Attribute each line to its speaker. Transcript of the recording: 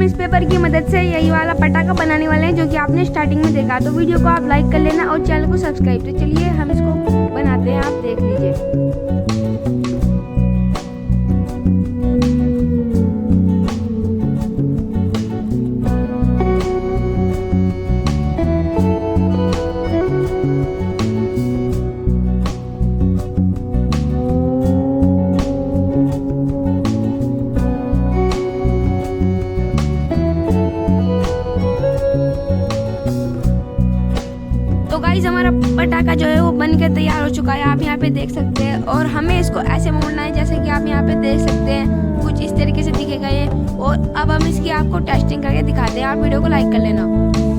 Speaker 1: हम इस पेपर की मदद से यही वाला पटाखा बनाने वाले हैं जो कि आपने स्टार्टिंग में देखा। तो वीडियो को आप लाइक कर लेना और चैनल को सब्सक्राइब। तो चलिए हम इसको बनाते हैं, आप देख लीजिए। तो गाइस हमारा पटाखा जो है वो बन के तैयार हो चुका है, आप यहाँ पे देख सकते हैं। और हमें इसको ऐसे मोड़ना है जैसे कि आप यहाँ पे देख सकते हैं, कुछ इस तरीके से दिखेगा ये। और अब हम इसकी आपको टेस्टिंग करके दिखाते हैं, आप वीडियो को लाइक कर लेना।